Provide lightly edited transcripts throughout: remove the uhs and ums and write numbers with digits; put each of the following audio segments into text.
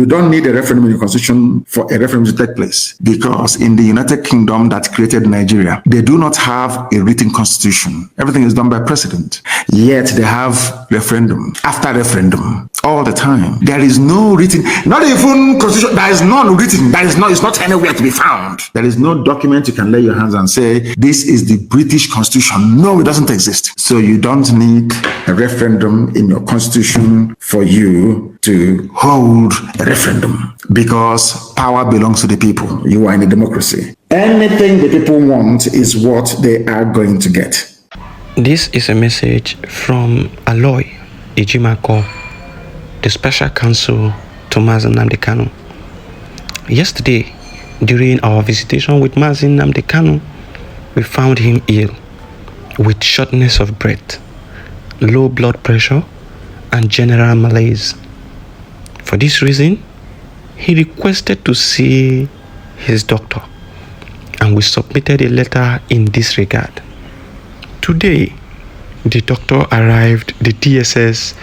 You don't need a referendum in the constitution for a referendum to take place, because in the United Kingdom that created Nigeria, they do not have a written constitution. Everything is done by precedent. Yet they have referendum after referendum all the time. There is no written, not even constitution, there is none written. It's not anywhere to be found. There is no document you can lay your hands and say, this is the British constitution. No, it doesn't exist. So you don't need a referendum in your constitution for you to hold a referendum, because power belongs to the people. You are in a democracy. Anything the people want is what they are going to get. This is a message from Aloy Ejimako, the special counsel to Mazi Nnamdi Kanu. Yesterday, during our visitation with Mazi Nnamdi Kanu, we found him ill with shortness of breath, low blood pressure, and general malaise. For this reason, he requested to see his doctor, and we submitted a letter in this regard. Today, the doctor arrived the DSS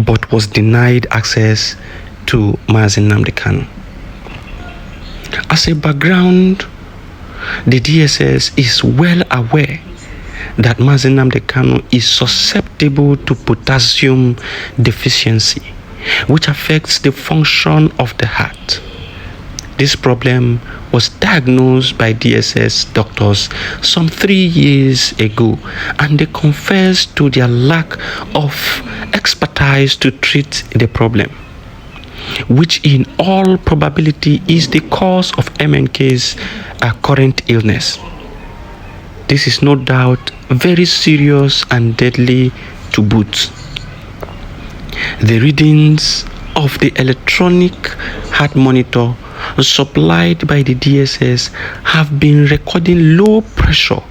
but was denied access to Mazi Nnamdi Kanu. As a background, the DSS is well aware that Mazi Nnamdi Kanu is susceptible to potassium deficiency, which affects the function of the heart. This problem was diagnosed by DSS doctors some 3 years ago, and they confessed to their lack of expertise to treat the problem, which in all probability is the cause of MNK's current illness. This is no doubt very serious and deadly to boot. The readings of the electronic heart monitor supplied by the DSS have been recording low pressure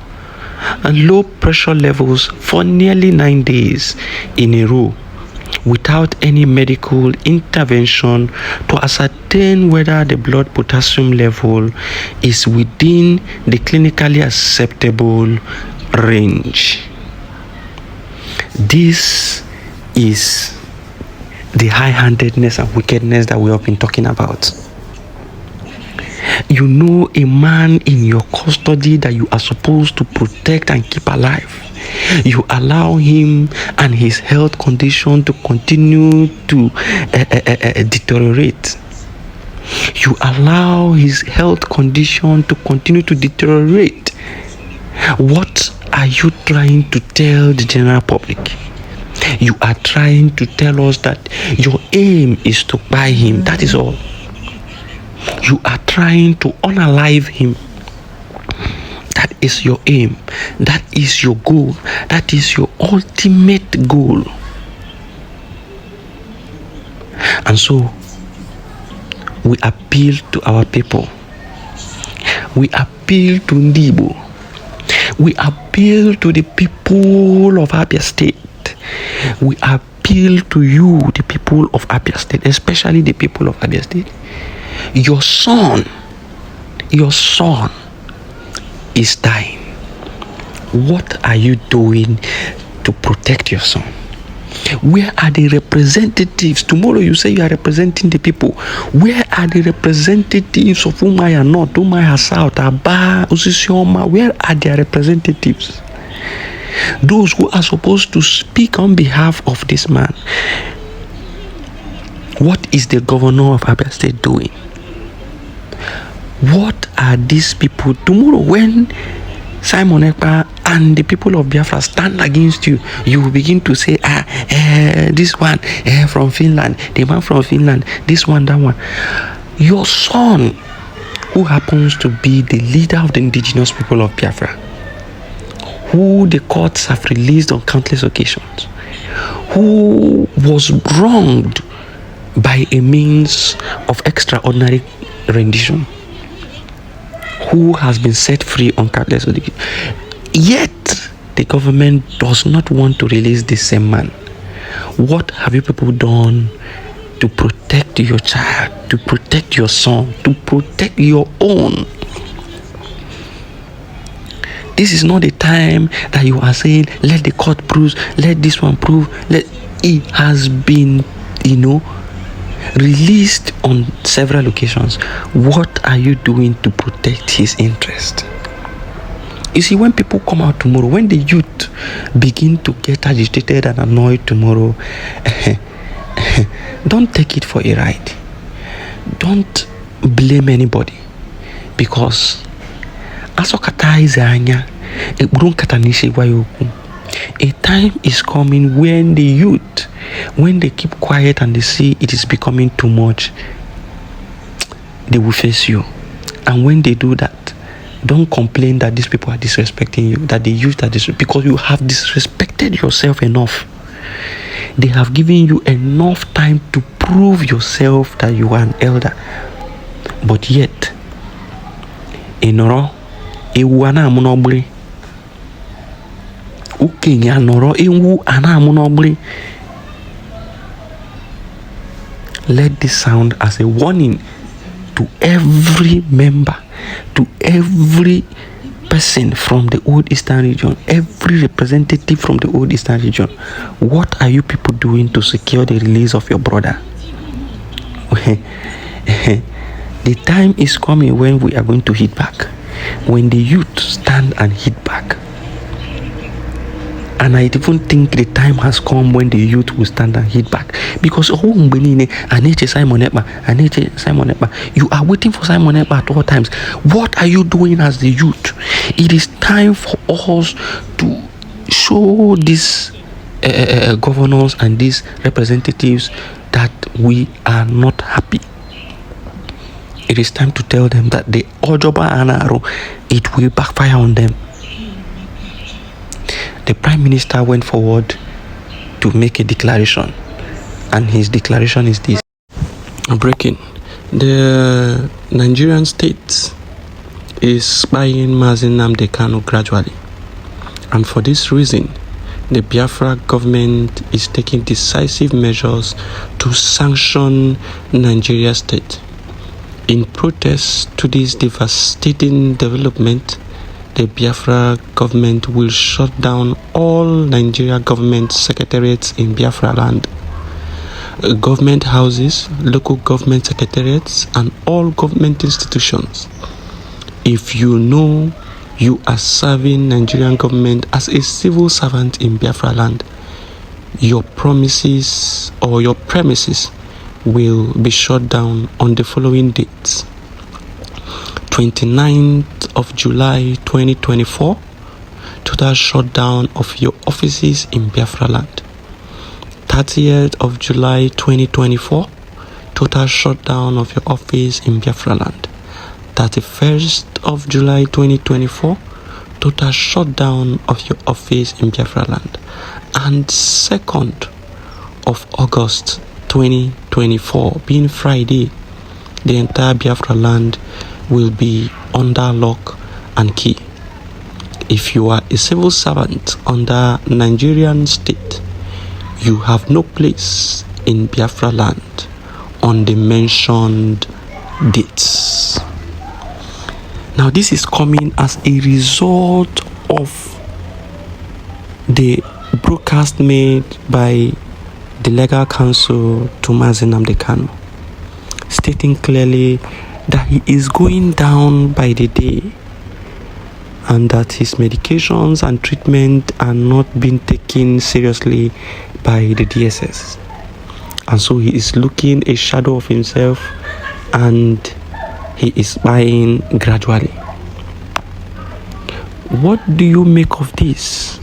levels for nearly 9 days in a row without any medical intervention to ascertain whether the blood potassium level is within the clinically acceptable range. This is the high-handedness and wickedness that we have been talking about. You know a man in your custody that you are supposed to protect and keep alive. You allow him and his health condition to continue to deteriorate. You allow his health condition to continue to deteriorate. What are you trying to tell the general public? You are trying to tell us that your aim is to buy him. That is all. You are trying to unalive him. That is your aim. That is your goal. That is your ultimate goal. And so, we appeal to our people. We appeal to Ndibo. We appeal to the people of Abia State. We appeal to you, the people of Abia State, especially the people of Abia State. Your son is dying. What are you doing to protect your son? Where are the representatives? Tomorrow you say you are representing the people. Where are the representatives of Umaya North, Umaya South, Aba, Usisioma? Where are their representatives? Those who are supposed to speak on behalf of this man. What is the governor of Abia State doing? What are these people? Tomorrow when Simon Ekpa and the people of Biafra stand against you, you will begin to say, this one from Finland, the man from Finland, this one, that one. Your son, who happens to be the leader of the indigenous people of Biafra, who the courts have released on countless occasions, who was wronged by a means of extraordinary rendition, who has been set free on countless occasions. Yet, the government does not want to release the same man. What have you people done to protect your child, to protect your son, to protect your own? This is not the time that you are saying, let the court prove, let this one prove. It has been, released on several occasions. What are you doing to protect his interest? You see, when people come out tomorrow, when the youth begin to get agitated and annoyed tomorrow, don't take it for a ride. Don't blame anybody, because a time is coming when the youth, when they keep quiet and they see it is becoming too much, they will face you. And when they do that, don't complain that these people are disrespecting you, that the youth are disrespecting, because you have disrespected yourself enough. They have given you enough time to prove yourself that you are an elder. But yet, let this sound as a warning to every member, to every person from the Old Eastern region, every representative from the Old Eastern region. What are you people doing to secure the release of your brother? The time is coming when we are going to hit back, when the youth stand and hit back. And I even think the time has come when the youth will stand and hit back, because Simon Ekpa, you are waiting for Simon Ekpa at all times. What are you doing as the youth? It is time for us to show these governors and these representatives that we are not happy. It is time to tell them that the Ojoba Anaro, it will backfire on them. The Prime Minister went forward to make a declaration, and his declaration is this. Breaking. The Nigerian state is buying Mazi Nnamdi Kanu gradually, and for this reason, the Biafra government is taking decisive measures to sanction Nigeria state. In protest to this devastating development, the Biafra government will shut down all Nigeria government secretariats in Biafra land, government houses, local government secretariats, and all government institutions. If you know you are serving Nigerian government as a civil servant in Biafra land, your promises or your premises will be shut down on the following dates: 29th of July 2024, total shutdown of your offices in Biafra land. 30th of July 2024, total shutdown of your office in Biafra land. 31st of July 2024, total shutdown of your office in Biafra land. And 2nd of August 2024, being Friday, the entire Biafra land will be under lock and key. If you are a civil servant under Nigerian state, you have no place in Biafra land on the mentioned dates. Now, this is coming as a result of the broadcast made by the legal counsel to Mazi Nnamdi Kanu, stating clearly that he is going down by the day and that his medications and treatment are not being taken seriously by the DSS. And so he is looking a shadow of himself and he is buying gradually. What do you make of this?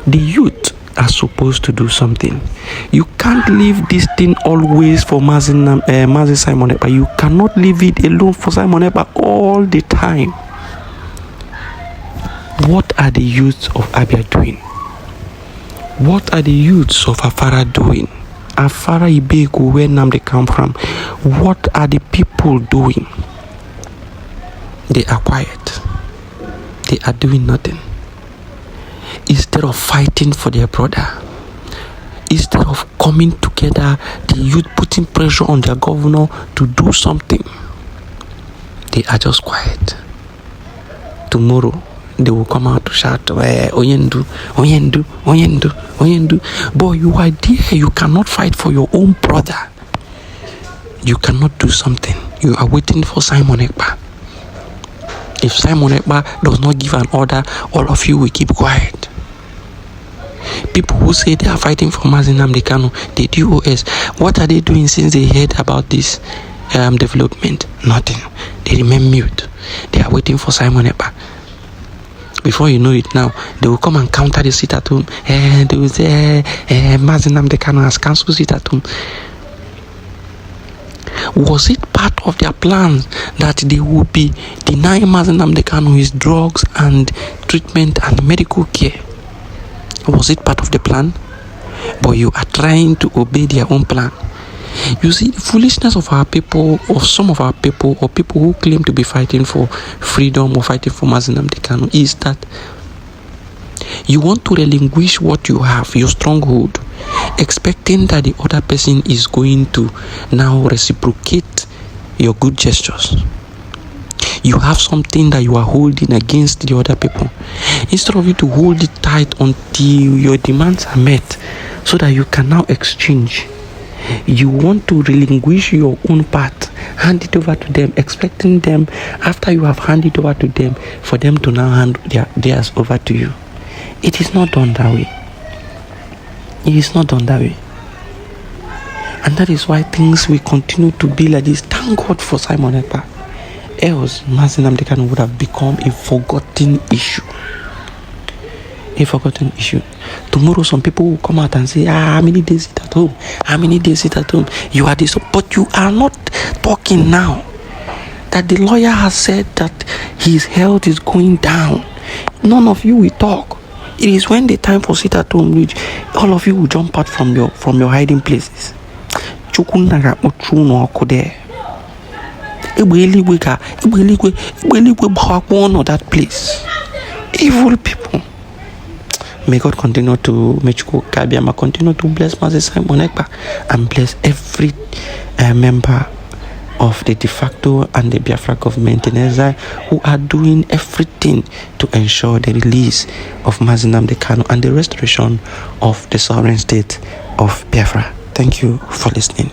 The youth are supposed to do something. You can't leave this thing always for Mazi Simon Ekpa. You cannot leave it alone for Simon Ekpa all the time. What are the youths of Abia doing? What are the youths of Afara doing? Afara Ibegu, where Nnamdi come from. What are the people doing? They are quiet. They are doing nothing. Instead of fighting for their brother, instead of coming together, the youth putting pressure on their governor to do something, they are just quiet. Tomorrow, they will come out to shout, Oyendu, Oyendu, Oyendu, Oyendu. Boy, you are there. You cannot fight for your own brother. you cannot do something. You are waiting for Simon Ekpa. If Simon Ekpa does not give an order, all of you will keep quiet. People who say they are fighting for Mazi Nnamdi Kanu, the DOS, what are they doing since they heard about this development? Nothing. They remain mute. They are waiting for Simon Ekpa. Before you know it now, they will come and counter the sit at home. They will say, Mazi Nnamdi Kanu has cancelled sit at home. Was it part of their plans that they would be denying Mazi Nnamdi Kanu his drugs and treatment and medical care? Was it part of the plan? But you are trying to obey their own plan. You see, the foolishness of our people, of some of our people, or people who claim to be fighting for freedom or fighting for Mazi Nnamdi Kanu, is that you want to relinquish what you have, your stronghold, expecting that the other person is going to now reciprocate your good gestures. You have something that you are holding against the other people. Instead of you to hold it tight until your demands are met so that you can now exchange, you want to relinquish your own part, hand it over to them, expecting them, after you have handed it over to them, for them to now hand theirs over to you. It is not done that way. It is not done that way. And that is why things will continue to be like this. Thank God for Simon Ekpa. Else, Mazi Nnamdi Kanu would have become a forgotten issue. A forgotten issue. Tomorrow, some people will come out and say, how many days sit at home? How many days sit at home? You are this, but you are not talking now. That the lawyer has said that his health is going down. None of you will talk. It is when the time for sit at home reach, all of you will jump out from your hiding places. That place. Evil people. May God continue to continue to bless Mazi Simon Ekpa and bless every member of the de facto and the Biafra government in exile who are doing everything to ensure the release of Mazi Nnamdi Kanu and the restoration of the sovereign state of Biafra. Thank you for listening.